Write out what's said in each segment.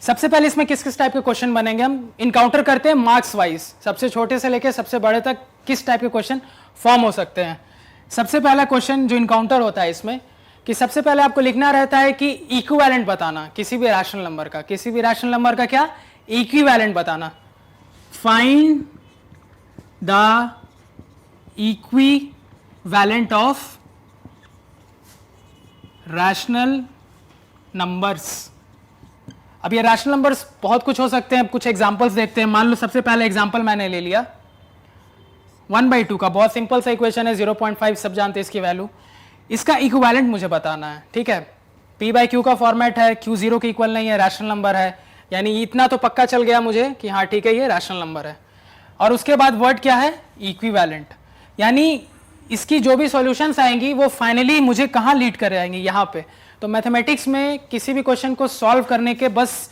सबसे पहले इसमें किस किस टाइप के क्वेश्चन बनेंगे, हम इनकाउंटर करते हैं मार्क्स वाइज, सबसे छोटे से लेकर सबसे बड़े तक किस टाइप के क्वेश्चन फॉर्म हो सकते हैं। सबसे पहला क्वेश्चन जो इनकाउंटर होता है इसमें कि सबसे पहले आपको लिखना रहता है कि इक्विवेलेंट बताना किसी भी रैशनल नंबर का, किसी भी रैशनल नंबर का क्या इक्विवेलेंट बताना। Find the equivalent of rational numbers. अब ये रैशनल नंबर्स बहुत कुछ हो सकते हैं, कुछ एग्जांपल्स देखते हैं। मान लो सबसे पहला एग्जांपल मैंने ले लिया 1/2 का, बहुत सिंपल सा इक्वेशन है, 0.5 सब जानते हैं इसकी वैल्यू। इसका इक्विवेलेंट मुझे बताना है, ठीक है। p/q का फॉर्मेट है, q 0 के इक्वल नहीं है, रैशनल नंबर है, यानी इतना तो पक्का चल गया मुझे कि हाँ ठीक है ये रैशनल नंबर है। और उसके बाद वर्ड क्या है इक्विवेलेंट, यानी इसकी जो भी सॉल्यूशंस आएंगी वो फाइनली मुझे कहाँ लीड कर आएंगी, यहाँ पे। तो मैथमेटिक्स में किसी भी क्वेश्चन को सॉल्व करने के बस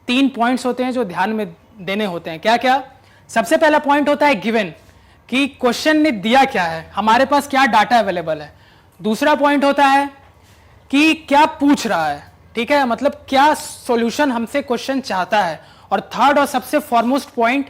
3 पॉइंट्स होते हैं जो ध्यान में देने होते हैं। क्या क्या? सबसे पहला पॉइंट होता है गिवन, कि क्वेश्चन ने दिया क्या है, हमारे पास क्या डाटा अवेलेबल है। दूसरा पॉइंट होता है कि क्या पूछ रहा है, ठीक है, मतलब क्या सॉल्यूशन हमसे क्वेश्चन चाहता है। और थर्ड और सबसे फॉरमोस्ट पॉइंट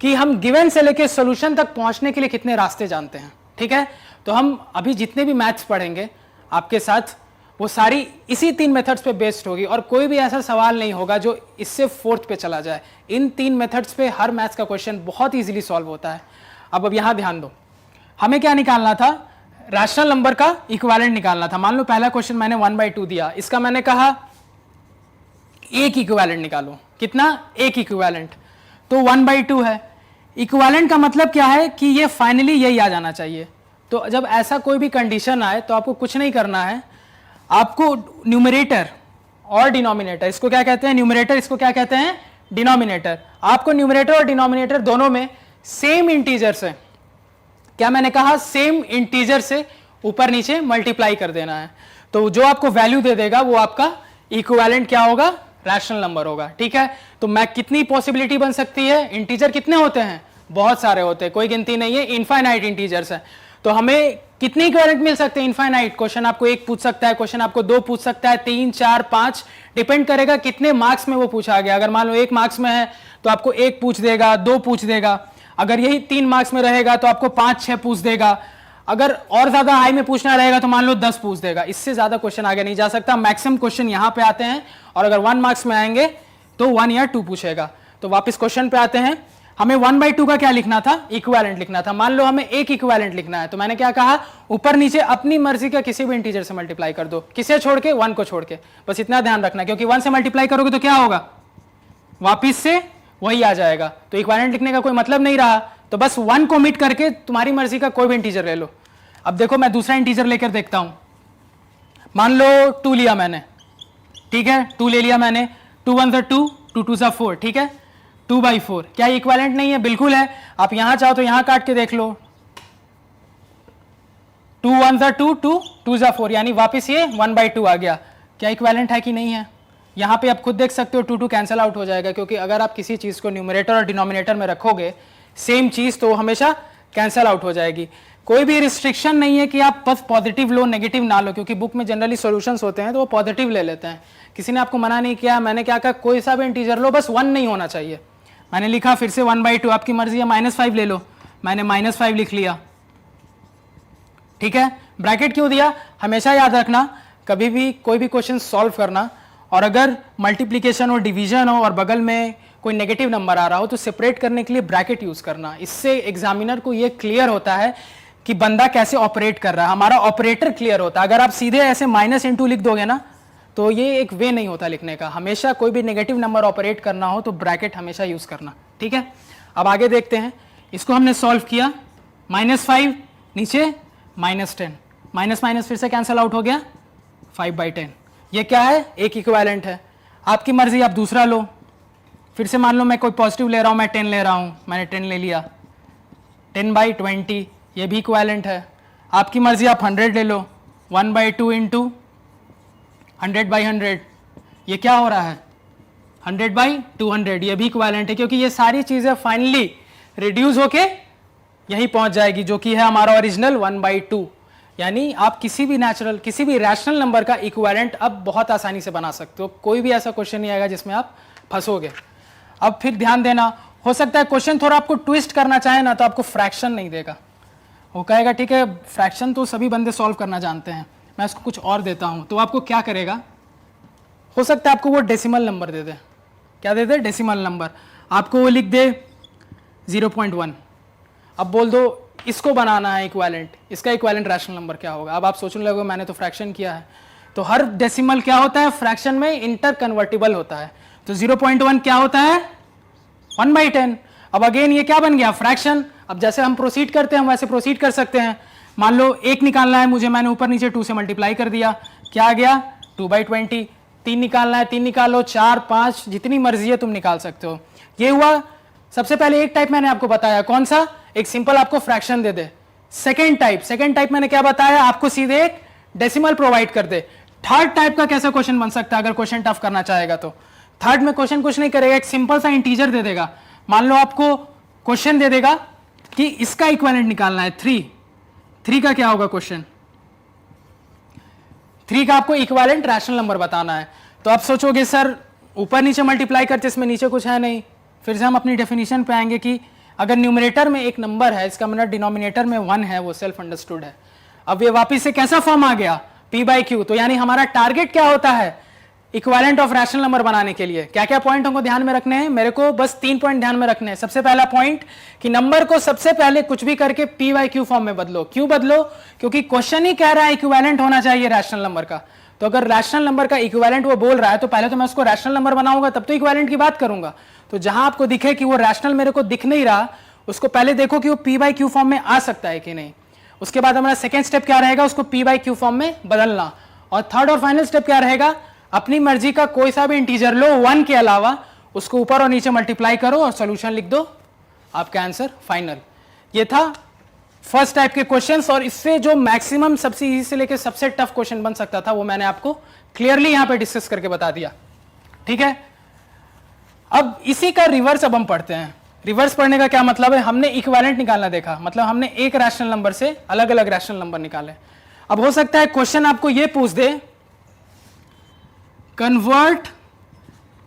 कि हम गिवन से लेकर सॉल्यूशन तक पहुंचने के लिए कितने रास्ते जानते हैं, ठीक है। तो हम अभी जितने भी मैथ्स पढ़ेंगे आपके साथ वो सारी इसी 3 मेथड्स पे बेस्ड होगी, और कोई भी ऐसा सवाल नहीं होगा जो इससे 4th पे चला जाए। इन 3 मेथड्स पे हर मैथ्स का क्वेश्चन बहुत इजीली सॉल्व होता है। अब यहां ध्यान दो, हमें क्या निकालना था, रैशनल नंबर का इक्विवेलेंट निकालना था। मान लो पहला क्वेश्चन मैंने 1/2 दिया, इसका मैंने कहा एक इक्विवेलेंट निकालो। कितना? एक इक्विवेलेंट, तो 1/2 है। इक्विवेलेंट का मतलब क्या है कि ये फाइनली यही आ जाना चाहिए। तो जब ऐसा कोई भी कंडीशन आए तो आपको कुछ नहीं करना है, आपको न्यूमरेटर और डिनोमिनेटर, इसको क्या कहते हैं न्यूमरेटर, इसको क्या कहते हैं डिनोमिनेटर। आपको न्यूमरेटर और डिनोमिनेटर दोनों में सेम इंटीजर से, क्या मैंने कहा, सेम इंटीजर से ऊपर नीचे मल्टीप्लाई कर देना है। तो जो आपको वैल्यू दे देगा वो आपका इक्विवेलेंट क्या होगा, रैशनल नंबर होगा, ठीक है। तो मैं कितनी पॉसिबिलिटी बन सकती है, इंटीजर कितने होते हैं, बहुत सारे होते हैं, कोई गिनती नहीं है, इनफाइनाइट इंटीजर्स है। तो हमें कितनी इक्विवेलेंट मिल सकते हैं, इनफाइनाइट। क्वेश्चन आपको 1 पूछ सकता है, क्वेश्चन आपको 2 पूछ सकता है, 3, 4, 5, डिपेंड करेगा कितने मार्क्स में वो पूछा गया। अगर मान लो 1 मार्क्स में है तो आपको 1 पूछ देगा, 2 पूछ देगा। अगर यही 3 मार्क्स में रहेगा तो आपको 5, 6 पूछ देगा। अगर और ज्यादा हाई में पूछना रहेगा तो मान लो 10 पूछ देगा। इससे ज्यादा क्वेश्चन आगे नहीं जा सकता। मैक्सिमम क्वेश्चन यहां पे आते हैं, और अगर 1 मार्क्स में आएंगे तो 1 या 2 पूछेगा। तो वापस क्वेश्चन पे आते हैं, हमें 1/2 का क्या लिखना था, इक्विवेलेंट लिखना था। मान लो हमें एक इक्विवेलेंट लिखना है, तो मैंने क्या कहा, ऊपर नीचे अपनी मर्जी का किसी भी इंटीजर से मल्टीप्लाई कर दो, किसे छोड़ के, 1 को छोड़ के। बस इतना ध्यान रखना, क्योंकि 1 से मल्टीप्लाई करोगे तो क्या होगा, वापिस से वही आ जाएगा। तो इक्विवेलेंट लिखने का कोई मतलब नहीं रहा। तो बस 1 को मिट करके तुम्हारी मर्जी का कोई भी इंटीजर ले लो। अब देखो मैं दूसरा इंटीजर लेकर देखता हूं। मान लो 2 लिया मैंने, ठीक है, 2 ले लिया मैंने। 2 1 2, 2 2 4, ठीक है, 2/4। क्या इक्विवेलेंट नहीं है? बिल्कुल है। आप यहां चाहो तो यहां काट के देख लो, 2 1 2, 2 2 4, यानी वापस ये 1/2 आ गया। क्या इक्विवेलेंट है कि नहीं है? यहां पे आप खुद देख सकते हो 2 2 कैंसिल आउट हो जाएगा, क्योंकि अगर आप किसी चीज को न्यूमरेटर और डिनोमिनेटर में रखोगे सेम चीज, तो हमेशा कैंसिल आउट हो जाएगी। कोई भी रिस्ट्रिक्शन नहीं है कि आप बस पॉजिटिव लो नेगेटिव ना लो, क्योंकि बुक में जनरली सॉल्यूशंस होते हैं तो वो पॉजिटिव ले लेते हैं। किसी ने आपको मना नहीं किया, मैंने क्या कहा, कोई सा भी इंटीजर लो, बस 1 नहीं होना चाहिए। मैंने लिखा फिर से 1/2, आपकी मर्जी है, -5 ले लो, मैंने -5 लिख लिया, ठीक है। ब्रैकेट क्यों दिया, हमेशा याद रखना, कभी भी कोई भी क्वेश्चन सॉल्व करना, और अगर मल्टीप्लीकेशन और डिवीजन हो और बगल में कोई नेगेटिव नंबर आ रहा हो तो सेपरेट करने के लिए ब्रैकेट यूज करना। इससे एग्जामिनर को ये क्लियर होता है कि बंदा कैसे ऑपरेट कर रहा है, हमारा ऑपरेटर क्लियर होता है। अगर आप सीधे ऐसे -* लिख दोगे ना तो ये एक वे नहीं होता लिखने का। हमेशा कोई भी नेगेटिव नंबर ऑपरेट करना हो तो ब्रैकेट हमेशा यूज करना, ठीक है। अब आगे देखते हैं, इसको हमने सॉल्व किया, -5 नीचे -10, माइनस फिर से कैंसिल आउट हो गया, 5/10। ये क्या है, एक इक्विवेलेंट है। आपकी मर्जी, आप दूसरा लो। फिर से मान लो मैं कोई पॉजिटिव ले रहा हूं, मैं 10 ले रहा हूं, मैंने 10 ले लिया, 10/20, ये भी इक्विवेलेंट है। आपकी मर्जी, आप 100 ले लो, 1/2 इंटू 100/100, ये क्या हो रहा है, 100/200, ये भी इक्विवेलेंट है, क्योंकि ये सारी चीजें फाइनली रिड्यूस होके यही पहुंच जाएगी, जो कि है हमारा ओरिजिनल 1/2। यानी आप किसी भी रैशनल नंबर का इक्विवेलेंट अब बहुत आसानी से बना सकते हो। कोई भी ऐसा क्वेश्चन नहीं आएगा जिसमें आप फंसोगे। अब फिर ध्यान देना, हो सकता है क्वेश्चन थोड़ा आपको ट्विस्ट करना चाहे ना, तो आपको फ्रैक्शन नहीं देगा, वो कहेगा ठीक है फ्रैक्शन तो सभी बंदे सॉल्व करना जानते हैं, मैं इसको कुछ और देता हूं। तो आपको क्या करेगा, हो सकता है आपको वो डेसिमल नंबर दे दे। क्या दे दे? Decimal number. आपको वो लिख दे 0.1। अब बोल दो इसको बनाना है इक्वालेंट, इसका इक्वालेंट रैशनल नंबर क्या होगा। अब आप सोचने लगोगे मैंने तो फ्रैक्शन किया है। तो हर डेसिमल क्या होता है फ्रैक्शन में, इंटर कन्वर्टिबल होता है। तो 0.1 क्या होता है 1/10। अब अगेन ये क्या बन गया फ्रैक्शन। अब जैसे हम प्रोसीड करते हैं हम वैसे प्रोसीड कर सकते हैं। मान लो 1 निकालना है मुझे, मैंने ऊपर नीचे 2 से मल्टीप्लाई कर दिया, क्या आ गया 2/20। 3 निकालना है 3 निकालो, 4 5 जितनी मर्जी है तुम निकाल सकते हो। ये हुआ सबसे पहले एक टाइप मैंने आपको बताया, कौन सा, एक सिंपल आपको फ्रैक्शन दे दे। सेकेंड टाइप मैंने क्या बताया आपको, सीधे एक डेसिमल प्रोवाइड कर दे। थर्ड टाइप का कैसा क्वेश्चन बन सकता है अगर क्वेश्चन टफ करना चाहेगा तो। थर्ड में क्वेश्चन कुछ नहीं करेगा, एक सिंपल सा इंटीजर दे देगा। मान लो आपको क्वेश्चन दे देगा कि इसका इक्विवेलेंट निकालना है 3 का क्या होगा क्वेश्चन, 3 का आपको इक्विवेलेंट रैशनल नंबर बताना है। तो आप सोचोगे सर ऊपर नीचे मल्टीप्लाई करते इसमें नीचे कुछ है नहीं। फिर से हम अपनी डेफिनेशन पे आएंगे कि अगर न्यूमरेटर में एक नंबर है, इसका मतलब डिनोमिनेटर में 1 है, वो सेल्फ अंडरस्टूड है। अब ये वापिस से कैसा फॉर्म आ गया P/Q। तो यानी हमारा टारगेट क्या होता है इक्विवेलेंट ऑफ रैशनल नंबर बनाने के लिए। क्या क्या पॉइंट हमको ध्यान में रखने हैं, मेरे को बस 3 पॉइंट ध्यान में रखने हैं। सबसे पहला पॉइंट कि नंबर को सबसे पहले कुछ भी करके P/Q फॉर्म में बदलो। क्यों बदलो, क्योंकि क्वेश्चन ही कह रहा है इक्विवेलेंट होना चाहिए रैशनल नंबर का। तो अगर रैशनल नंबर का इक्विवेलेंट वो बोल रहा है तो पहले तो मैं उसको रैशनल नंबर बनाऊंगा तब तो इक्विवेलेंट की बात करूंगा। तो जहां आपको दिखे कि वो रैशनल मेरे को दिख नहीं रहा, उसको पहले देखो कि वो P/Q फॉर्म में आ सकता है कि नहीं। उसके बाद हमारा सेकेंड स्टेप क्या रहेगा, उसको P/Q फॉर्म में बदलना। और थर्ड और फाइनल स्टेप क्या रहेगा, अपनी मर्जी का कोई सा भी इंटीजर लो 1 के अलावा, उसको ऊपर और नीचे मल्टीप्लाई करो और सॉल्यूशन लिख दो, आपका आंसर फाइनल। ये था फर्स्ट टाइप के क्वेश्चंस। और इससे जो मैक्सिमम सबसे इजी से लेकर सबसे टफ क्वेश्चन बन सकता था वो मैंने आपको क्लियरली यहां पे डिस्कस करके बता दिया। ठीक है, अब इसी का रिवर्स अब हम पढ़ते हैं। रिवर्स पढ़ने का क्या मतलब है, हमने इक्विवेलेंट निकालना देखा, मतलब हमने एक रैशनल नंबर से अलग अलग रैशनल नंबर निकाले। अब हो सकता है क्वेश्चन आपको यह पूछ दे, convert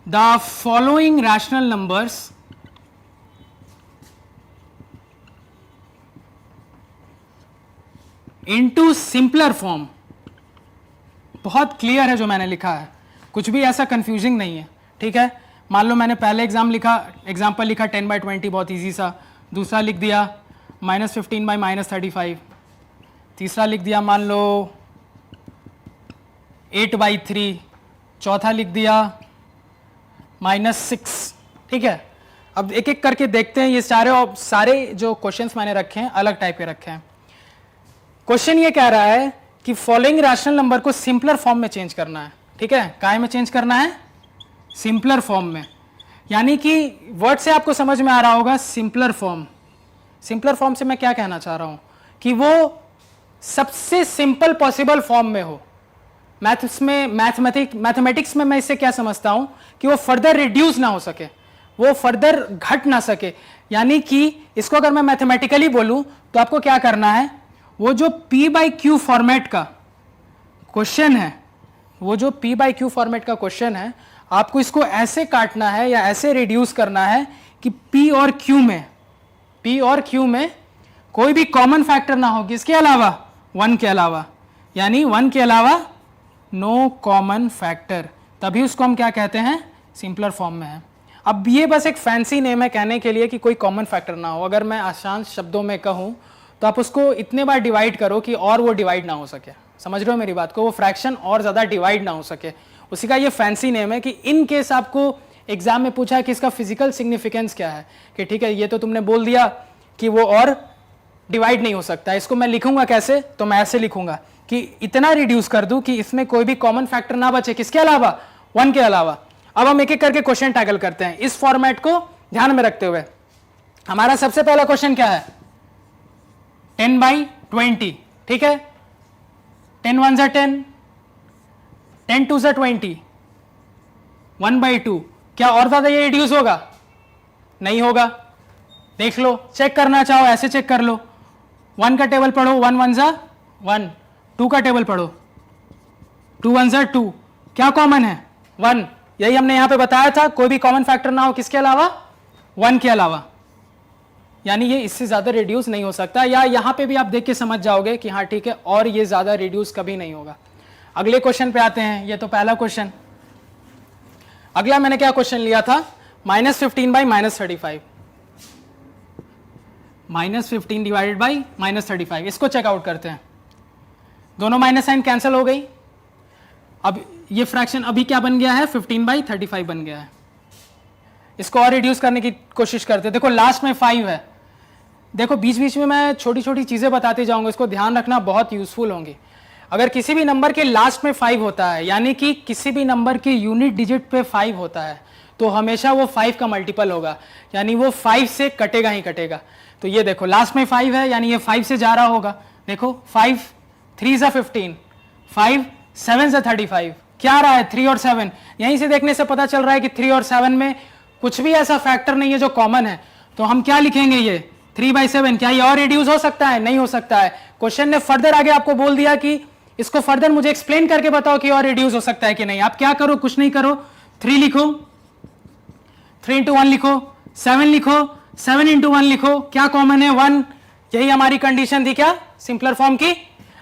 the following rational numbers into simpler form. बहुत क्लियर है जो मैंने लिखा है, कुछ भी ऐसा कंफ्यूजिंग नहीं है। ठीक है, मान लो मैंने पहले एग्जाम्पल लिखा 10/20, बहुत इजी सा। दूसरा लिख दिया -15 - -35। तीसरा लिख दिया मान लो 8/3। चौथा लिख दिया -6। ठीक है, अब एक एक करके देखते हैं। ये सारे जो क्वेश्चंस मैंने रखे हैं अलग टाइप के रखे हैं। क्वेश्चन ये कह रहा है कि फॉलोइंग रैशनल नंबर को सिंपलर फॉर्म में चेंज करना है। ठीक है, काय में चेंज करना है, सिंपलर फॉर्म में। यानी कि वर्ड से आपको समझ में आ रहा होगा सिंपलर फॉर्म। सिंपलर फॉर्म से मैं क्या कहना चाह रहा हूं कि वो सबसे सिंपल पॉसिबल फॉर्म में हो। मैथमेटिक्स में मैं इससे क्या समझता हूं कि वो फर्दर रिड्यूस ना हो सके, वो फर्दर घट ना सके। यानी कि इसको अगर मैं मैथमेटिकली बोलूं तो आपको क्या करना है, वो जो P/Q फॉर्मेट का क्वेश्चन है, वो जो P/Q फॉर्मेट का क्वेश्चन है, आपको इसको ऐसे काटना है या ऐसे रिड्यूस करना है कि P और Q में कोई भी कॉमन फैक्टर ना हो, किसके अलावा, 1 के अलावा। यानी 1 के अलावा नो कॉमन फैक्टर, तभी उसको हम क्या कहते हैं, सिंपलर फॉर्म में है। अब ये बस एक फैंसी नेम है कहने के लिए कि कोई कॉमन फैक्टर ना हो। अगर मैं आसान शब्दों में कहूं तो आप उसको इतने बार डिवाइड करो कि और वो डिवाइड ना हो सके। समझ रहे हो मेरी बात को, वो फ्रैक्शन और ज़्यादा डिवाइड ना हो सके, उसी का ये फैंसी नेम है। कि इन केस आपको एग्जाम में पूछा कि इसका फिजिकल सिग्निफिकेंस क्या है, कि ठीक है ये तो तुमने बोल दिया कि वो और डिवाइड नहीं हो सकता, इसको मैं लिखूंगा कैसे, तो मैं ऐसे लिखूंगा कि इतना रिड्यूस कर दूं कि इसमें कोई भी कॉमन फैक्टर ना बचे, किसके अलावा, 1 के अलावा। अब हम एक एक करके क्वेश्चन टैकल करते हैं इस फॉर्मेट को ध्यान में रखते हुए। हमारा सबसे पहला क्वेश्चन क्या है, 10/20। ठीक है, 10 1 = 10, 10 2 = 20, 1/2। क्या और ज्यादा ये रिड्यूस होगा, नहीं होगा। देख लो, चेक करना चाहो ऐसे चेक कर लो। 1 का टेबल पढ़ो, 1 1 = 1। 2 का टेबल पढ़ो, 2 1 = 2। क्या कॉमन है, 1। यही हमने यहां पे बताया था, कोई भी कॉमन फैक्टर ना हो किसके अलावा, 1 के अलावा, यानी ये इससे ज्यादा रिड्यूस नहीं हो सकता। या यहां पे भी आप देख के समझ जाओगे कि हाँ ठीक है, और ये ज्यादा रिड्यूस कभी नहीं होगा। अगले क्वेश्चन पे आते हैं, ये तो पहला क्वेश्चन। अगला मैंने क्या क्वेश्चन लिया था, -15 बाई -35, -15 डिवाइडेड बाई -35, इसको चेकआउट करते हैं। दोनों माइनस साइन कैंसिल हो गई। अब ये फ्रैक्शन अभी क्या बन गया है, 15/35 बन गया है। इसको और रिड्यूस करने की कोशिश करते हैं। देखो लास्ट में 5 है, देखो बीच बीच में मैं छोटी छोटी चीजें बताते जाऊंगा, इसको ध्यान रखना, बहुत यूजफुल होंगी। अगर किसी भी नंबर के लास्ट में 5 होता है, यानी कि किसी भी नंबर के यूनिट डिजिट पे 5 होता है, तो हमेशा वो 5 का मल्टीपल होगा, यानी वो 5 से कटेगा ही कटेगा। तो ये देखो लास्ट में 5 है, यानी ये 5 से जा रहा होगा। देखो 5 3 सा 15, 5 7 सा 35, क्या आ रहा है 3 और 7। यहीं से देखने से पता चल रहा है कि 3 और 7 में कुछ भी ऐसा फैक्टर नहीं है जो कॉमन है। तो हम क्या लिखेंगे, ये 3/7, क्या ये और रिड्यूस हो सकता है, नहीं हो सकता है। क्वेश्चन ने फर्दर आगे आपको बोल दिया कि इसको फर्दर मुझे एक्सप्लेन करके बताओ कि और रिड्यूस हो सकता है कि नहीं। आप क्या करो, कुछ नहीं करो, 3 लिखो, 3 into 1 लिखो, 7 लिखो, 7 into 1 लिखो, क्या कॉमन है 1। यही हमारी कंडीशन थी क्या, सिंपलर फॉर्म की।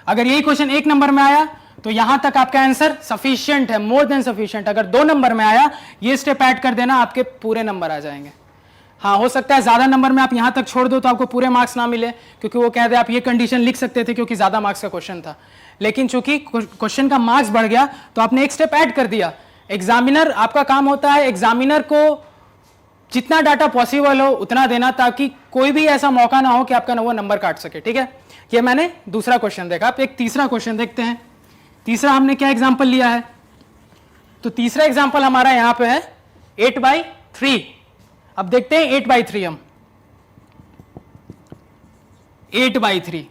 अगर यही क्वेश्चन 1 नंबर में आया तो यहां तक आपका आंसर सफिशिएंट है, मोर देन सफिशिएंट। अगर 2 नंबर में आया, ये स्टेप ऐड कर देना, आपके पूरे नंबर आ जाएंगे। हाँ, हो सकता है ज्यादा नंबर में आप यहां तक छोड़ दो तो आपको पूरे मार्क्स ना मिले, क्योंकि वो कह दे आप ये कंडीशन लिख सकते थे क्योंकि ज्यादा मार्क्स का क्वेश्चन था। लेकिन चूंकि क्वेश्चन का मार्क्स बढ़ गया तो आपने एक स्टेप ऐड कर दिया। एग्जामिनर, आपका काम होता है एग्जामिनर को जितना डाटा पॉसिबल हो उतना देना, ताकि कोई भी ऐसा मौका ना हो कि आपका वो नंबर काट सके। ठीक है, ये मैंने दूसरा क्वेश्चन देखा। आप एक तीसरा क्वेश्चन देखते हैं। तीसरा हमने क्या एग्जांपल लिया है, तो तीसरा एग्जांपल हमारा यहां पे है 8/3। अब देखते हैं 8/3, हम 8/3।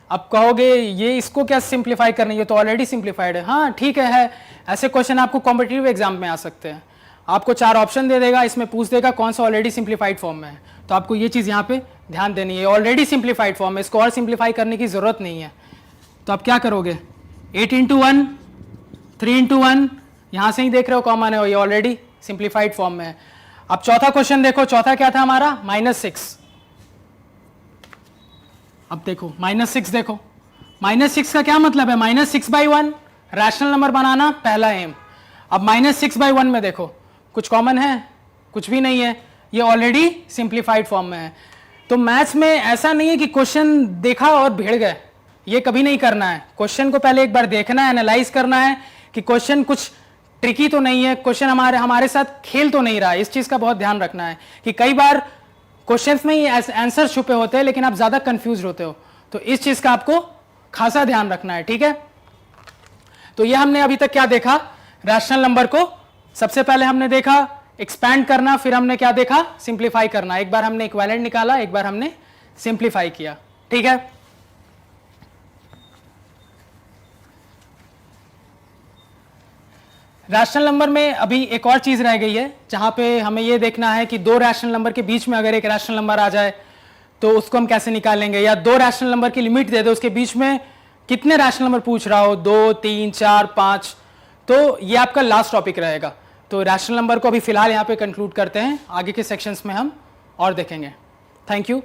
अब कहोगे ये इसको क्या सिंप्लीफाई करना, ये तो ऑलरेडी सिंप्लीफाइड है। हाँ ठीक है, ऐसे क्वेश्चन आपको कॉम्पिटिटिव एग्जाम में आ सकते हैं। आपको 4 ऑप्शन दे देगा, इसमें पूछ देगा कौन सा ऑलरेडी सिंप्लीफाइड फॉर्म में है, तो आपको ये चीज यहां पे ध्यान देनी है। ऑलरेडी सिंप्लीफाइड फॉर्म है, इसको और सिंप्लीफाई करने की जरूरत नहीं है। तो आप क्या करोगे, 8 into 1, 3 into 1, यहां से ही देख रहे हो कॉमन है, ये ऑलरेडी सिंप्लीफाइड फॉर्म में है। अब चौथा क्वेश्चन देखो, चौथा क्या था हमारा, -6। अब देखो -6, देखो -6 का क्या मतलब है, -6/1, रैशनल नंबर बनाना पहला एम। अब -6/1 में देखो कुछ कॉमन है, कुछ भी नहीं है, ये ऑलरेडी सिंप्लीफाइड फॉर्म में है। तो मैथ्स में ऐसा नहीं है कि क्वेश्चन देखा और भिड़ गए, ये कभी नहीं करना है। क्वेश्चन को पहले एक बार देखना है, एनालाइज करना है कि क्वेश्चन कुछ ट्रिकी तो नहीं है, क्वेश्चन हमारे साथ खेल तो नहीं रहा है। इस चीज का बहुत ध्यान रखना है कि कई बार क्वेश्चंस में ही आंसर छुपे होते हैं लेकिन आप ज्यादा कंफ्यूज होते हो, तो इस चीज का आपको खासा ध्यान रखना है। ठीक है, तो ये हमने अभी तक क्या देखा, रैशनल नंबर को सबसे पहले हमने देखा एक्सपैंड करना, फिर हमने क्या देखा, सिंप्लीफाई करना। एक बार हमने इक्विवेलेंट निकाला, एक बार हमने सिंप्लीफाई किया। ठीक है, रैशनल नंबर में अभी एक और चीज रह गई है, जहां पे हमें यह देखना है कि 2 रैशनल नंबर के बीच में अगर एक रैशनल नंबर आ जाए तो उसको हम कैसे निकालेंगे, या 2 रैशनल नंबर की लिमिट दे दो, उसके बीच में कितने रैशनल नंबर पूछ रहा हो, 2 3 4 5, तो ये आपका लास्ट टॉपिक रहेगा। तो रैशनल नंबर को अभी फिलहाल यहाँ पे कंक्लूड करते हैं, आगे के सेक्शंस में हम और देखेंगे। Thank you.